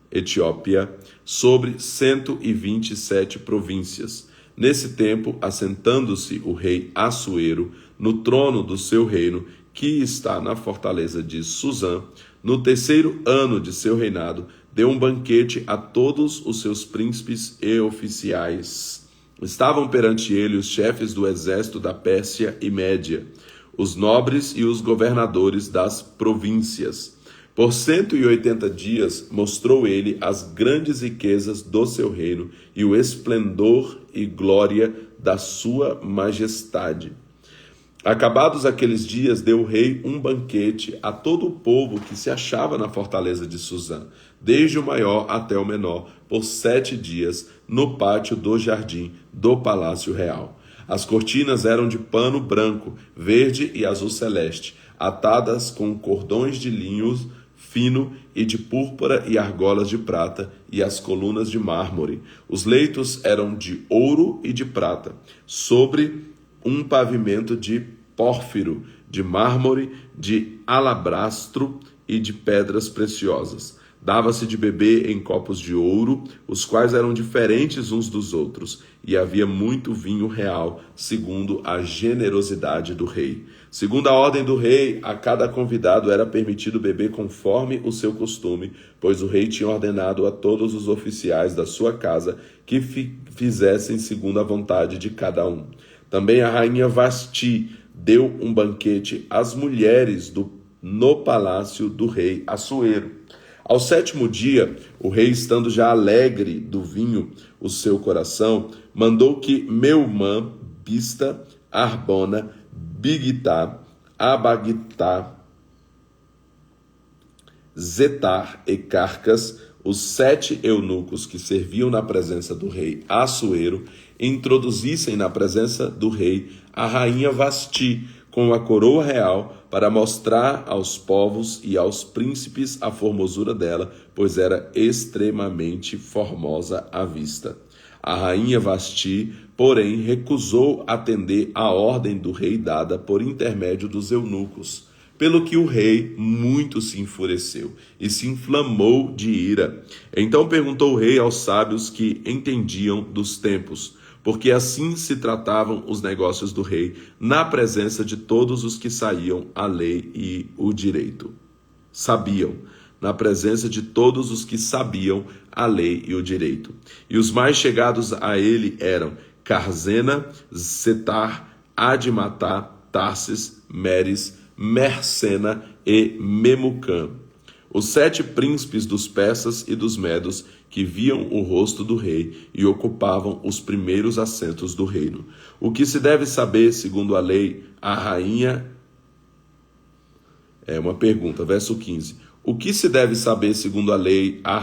Etiópia, sobre 127 províncias. Nesse tempo, assentando-se o rei Assuero no trono do seu reino, que está na fortaleza de Suzã, no 3º ano de seu reinado, deu um banquete a todos os seus príncipes e oficiais. Estavam perante ele os chefes do exército da Pérsia e Média, os nobres e os governadores das províncias. Por 180 dias mostrou ele as grandes riquezas do seu reino e o esplendor e glória da sua majestade. Acabados aqueles dias, deu o rei um banquete a todo o povo que se achava na fortaleza de Suzã, desde o maior até o menor, por 7 dias, no pátio do jardim do palácio real. As cortinas eram de pano branco, verde e azul celeste, atadas com cordões de linho fino e de púrpura e argolas de prata, e as colunas de mármore. Os leitos eram de ouro e de prata, sobre um pavimento de pórfiro, de mármore, de alabastro e de pedras preciosas. Dava-se de beber em copos de ouro, os quais eram diferentes uns dos outros, e havia muito vinho real, segundo a generosidade do rei. Segundo a ordem do rei, a cada convidado era permitido beber conforme o seu costume, pois o rei tinha ordenado a todos os oficiais da sua casa que fizessem segundo a vontade de cada um. Também a rainha Vasti deu um banquete às mulheres no palácio do rei Assuero. Ao 7º dia, o rei, estando já alegre do vinho o seu coração, mandou que Meumã, Bista, Arbona, Bigtá, Abagtá, Zetar e Carcas, os 7 eunucos que serviam na presença do rei Assuero, introduzissem na presença do rei a rainha Vasti, com a coroa real, para mostrar aos povos e aos príncipes a formosura dela, pois era extremamente formosa à vista. A rainha Vasti, porém, recusou atender à ordem do rei dada por intermédio dos eunucos, pelo que o rei muito se enfureceu e se inflamou de ira. Então perguntou o rei aos sábios que entendiam dos tempos, porque assim se tratavam os negócios do rei, na presença de todos os que saíam a lei e o direito. Na presença de todos os que sabiam a lei e o direito. E os mais chegados a ele eram Carzena, Setar, Admatá, Tarsis, Meres, Mersena e Memucã. Os 7 príncipes dos persas e dos medos que viam o rosto do rei e ocupavam os primeiros assentos do reino. O que se deve saber, segundo a lei, a rainha... uma pergunta, verso 15. O que se deve saber, segundo a lei, a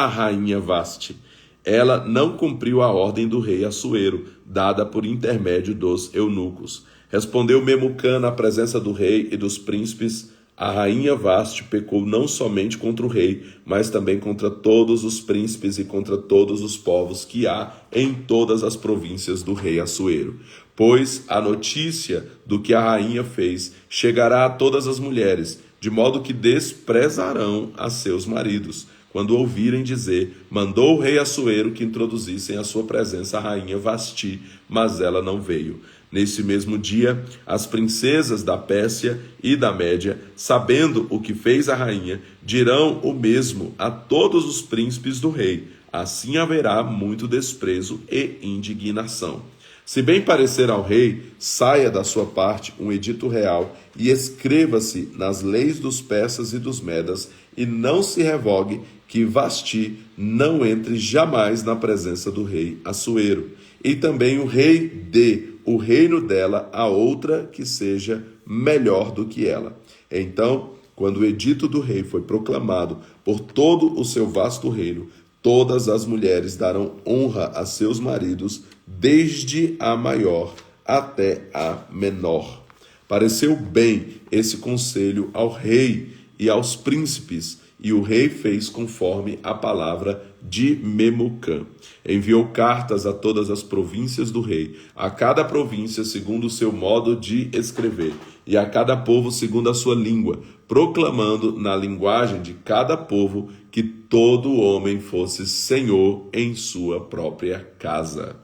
rainha Vasti? Ela não cumpriu a ordem do rei Assuero, dada por intermédio dos eunucos. Respondeu Memucã na presença do rei e dos príncipes: a rainha Vasti pecou não somente contra o rei, mas também contra todos os príncipes e contra todos os povos que há em todas as províncias do rei Assuero. Pois a notícia do que a rainha fez chegará a todas as mulheres, de modo que desprezarão a seus maridos, quando ouvirem dizer: mandou o rei Assuero que introduzissem à sua presença a rainha Vasti, mas ela não veio. Nesse mesmo dia, as princesas da Pérsia e da Média, sabendo o que fez a rainha, dirão o mesmo a todos os príncipes do rei. Assim haverá muito desprezo e indignação. Se bem parecer ao rei, saia da sua parte um edito real e escreva-se nas leis dos persas e dos medas, e não se revogue que Vasti não entre jamais na presença do rei Assuero. E também o rei dê o reino dela a outra que seja melhor do que ela. Então, quando o edito do rei foi proclamado por todo o seu vasto reino, todas as mulheres darão honra a seus maridos, desde a maior até a menor. Pareceu bem esse conselho ao rei e aos príncipes, e o rei fez conforme a palavra de Memucã. Enviou cartas a todas as províncias do rei, a cada província segundo o seu modo de escrever, e a cada povo segundo a sua língua, proclamando na linguagem de cada povo que todo homem fosse senhor em sua própria casa.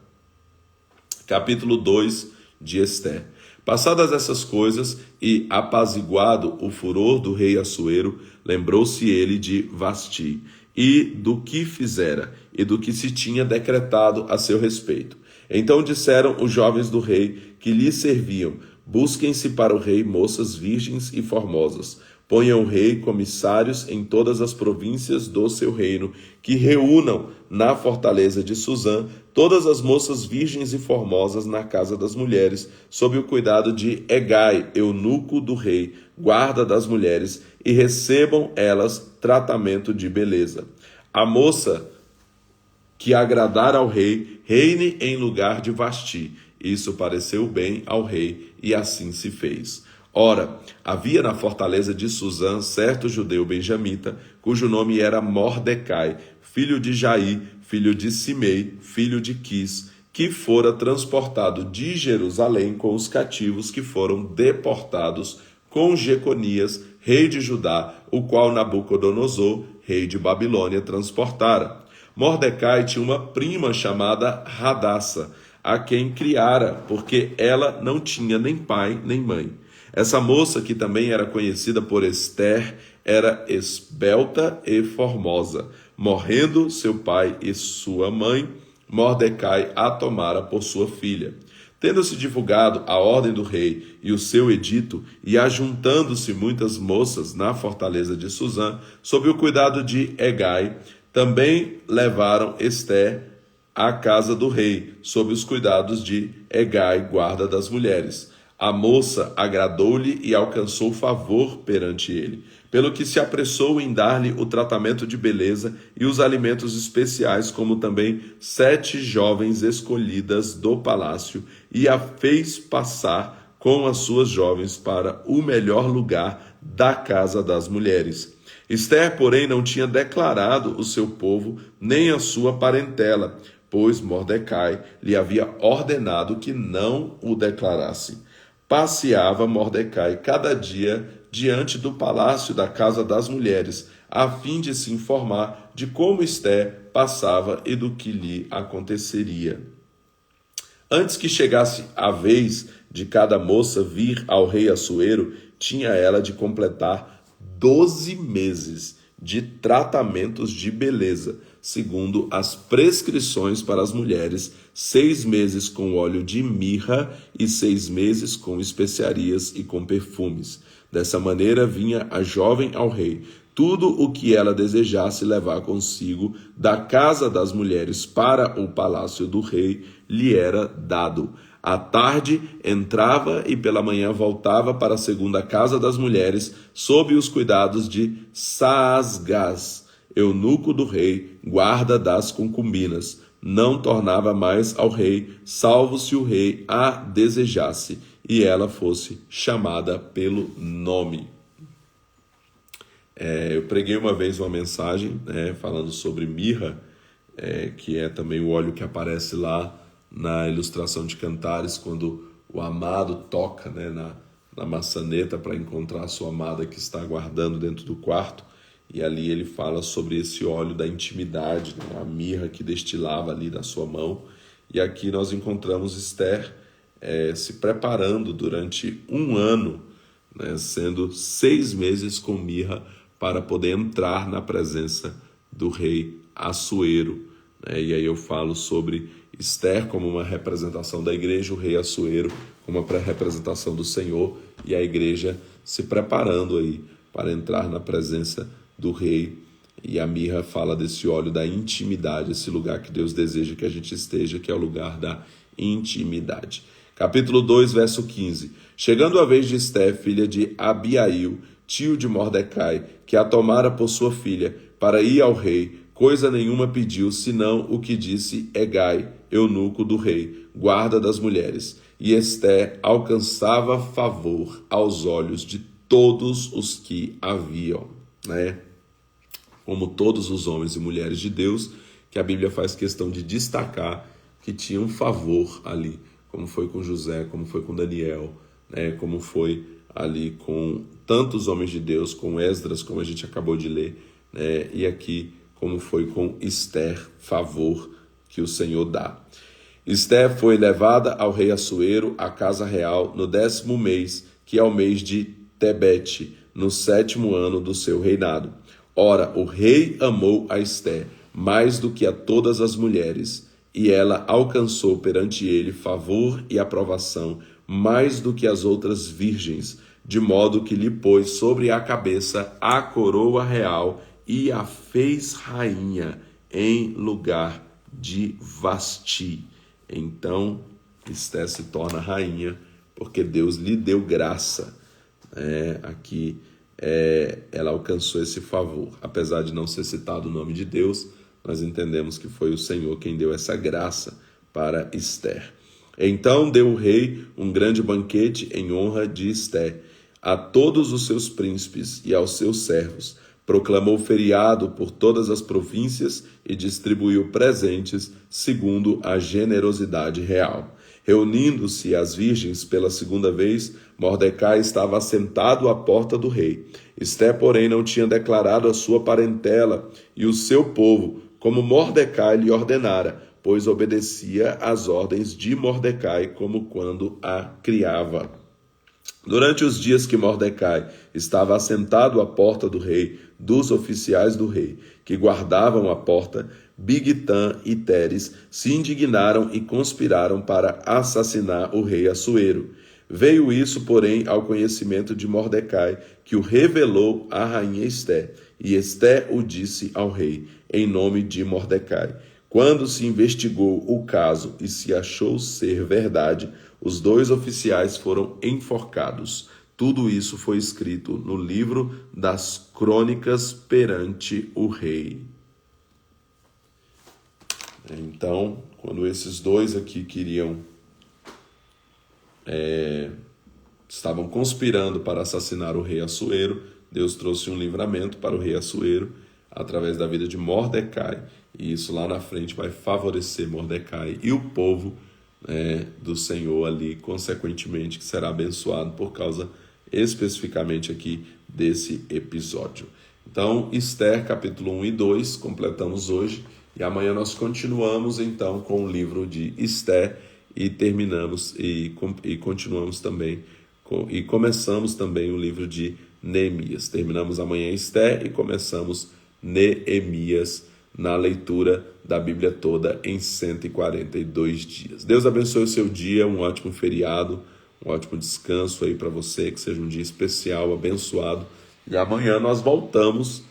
Capítulo 2 de Ester. Passadas essas coisas e apaziguado o furor do rei Assuero, lembrou-se ele de Vasti e do que fizera e do que se tinha decretado a seu respeito. Então disseram os jovens do rei que lhe serviam: busquem-se para o rei moças virgens e formosas. Ponha o rei comissários em todas as províncias do seu reino, que reúnam na fortaleza de Suzã todas as moças virgens e formosas na casa das mulheres, sob o cuidado de Hegai, eunuco do rei, guarda das mulheres, e recebam elas tratamento de beleza. A moça que agradar ao rei, reine em lugar de Vasti. Isso pareceu bem ao rei, e assim se fez. Ora, havia na fortaleza de Suzã certo judeu benjamita, cujo nome era Mordecai, filho de Jair, filho de Simei, filho de Quis, que fora transportado de Jerusalém com os cativos que foram deportados com Jeconias, rei de Judá, o qual Nabucodonosor, rei de Babilônia, transportara. Mordecai tinha uma prima chamada Hadassa, a quem criara, porque ela não tinha nem pai nem mãe. Essa moça, que também era conhecida por Ester, era esbelta e formosa. Morrendo seu pai e sua mãe, Mordecai a tomara por sua filha. Tendo-se divulgado a ordem do rei e o seu edito, e ajuntando-se muitas moças na fortaleza de Suzã, sob o cuidado de Hegai, também levaram Ester à casa do rei, sob os cuidados de Hegai, guarda das mulheres. A moça agradou-lhe e alcançou favor perante ele, pelo que se apressou em dar-lhe o tratamento de beleza e os alimentos especiais, como também 7 jovens escolhidas do palácio, e a fez passar com as suas jovens para o melhor lugar da casa das mulheres. Esther, porém, não tinha declarado o seu povo nem a sua parentela, pois Mordecai lhe havia ordenado que não o declarasse. Passeava Mordecai cada dia diante do palácio da casa das mulheres, a fim de se informar de como Esther passava e do que lhe aconteceria. Antes que chegasse a vez de cada moça vir ao rei Assuero, tinha ela de completar 12 meses de tratamentos de beleza, segundo as prescrições para as mulheres, 6 meses com óleo de mirra e 6 meses com especiarias e com perfumes. Dessa maneira vinha a jovem ao rei. Tudo o que ela desejasse levar consigo da casa das mulheres para o palácio do rei lhe era dado. À tarde entrava e pela manhã voltava para a segunda casa das mulheres, sob os cuidados de Saasgás, eunuco do rei, guarda das concubinas. Não tornava mais ao rei, salvo se o rei a desejasse e ela fosse chamada pelo nome. Eu preguei uma vez uma mensagem falando sobre mirra, que é também o óleo que aparece lá na ilustração de Cantares, quando o amado toca na maçaneta para encontrar a sua amada que está aguardando dentro do quarto, e ali ele fala sobre esse óleo da intimidade, a mirra que destilava ali da sua mão. E aqui nós encontramos Esther se preparando durante um ano, sendo 6 meses com mirra, para poder entrar na presença do rei Assuero. E aí eu falo sobre Esther como uma representação da igreja, o rei Assuero como uma representação do Senhor, e a igreja se preparando aí para entrar na presença do rei. E a mirra fala desse óleo da intimidade, esse lugar que Deus deseja que a gente esteja, que é o lugar da intimidade. Capítulo 2, verso 15. Chegando a vez de Esther, filha de Abiail, tio de Mordecai, que a tomara por sua filha, para ir ao rei, coisa nenhuma pediu, senão o que disse Hegai, eunuco do rei, guarda das mulheres. E Esther alcançava favor aos olhos de todos os que a viam, Como todos os homens e mulheres de Deus, que a Bíblia faz questão de destacar que tinham favor ali, como foi com José, como foi com Daniel, como foi ali com tantos homens de Deus, com Esdras, como a gente acabou de ler, e aqui como foi com Esther, favor que o Senhor dá. Esther foi levada ao rei Assuero, à casa real, no 10º mês, que é o mês de Tebete, no 7º ano do seu reinado. Ora, o rei amou a Esther mais do que a todas as mulheres, e ela alcançou perante ele favor e aprovação mais do que as outras virgens, de modo que lhe pôs sobre a cabeça a coroa real e a fez rainha em lugar de Vasti. Então, Esther se torna rainha porque Deus lhe deu graça. Aqui ela alcançou esse favor. Apesar de não ser citado o nome de Deus, nós entendemos que foi o Senhor quem deu essa graça para Esther. Então deu o rei um grande banquete em honra de Esther a todos os seus príncipes e aos seus servos. Proclamou feriado por todas as províncias e distribuiu presentes segundo a generosidade real. Reunindo-se as virgens pela segunda vez, Mordecai estava assentado à porta do rei. Esther, porém, não tinha declarado a sua parentela e o seu povo, como Mordecai lhe ordenara, pois obedecia às ordens de Mordecai como quando a criava. Durante os dias que Mordecai estava assentado à porta do rei, dos oficiais do rei, que guardavam a porta, Bigtã e Teres se indignaram e conspiraram para assassinar o rei Assuero. Veio isso, porém, ao conhecimento de Mordecai, que o revelou à rainha Esther, e Esther o disse ao rei, em nome de Mordecai. Quando se investigou o caso e se achou ser verdade, os 2 oficiais foram enforcados. Tudo isso foi escrito no livro das crônicas perante o rei. Então, quando esses 2 aqui queriam estavam conspirando para assassinar o rei Assuero, Deus trouxe um livramento para o rei Assuero através da vida de Mordecai. E isso lá na frente vai favorecer Mordecai e o povo do Senhor ali, consequentemente, que será abençoado por causa especificamente aqui desse episódio. Então, Esther, capítulo 1 e 2, completamos hoje, e amanhã nós continuamos então com o livro de Esther e terminamos e continuamos também e começamos também o livro de Neemias. Terminamos amanhã Esther e começamos Neemias na leitura da Bíblia toda em 142 dias. Deus abençoe o seu dia, um ótimo feriado, um ótimo descanso aí para você, que seja um dia especial, abençoado. E amanhã nós voltamos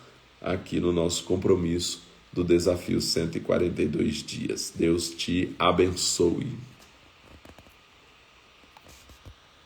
aqui no nosso compromisso do desafio 142 dias. Deus te abençoe.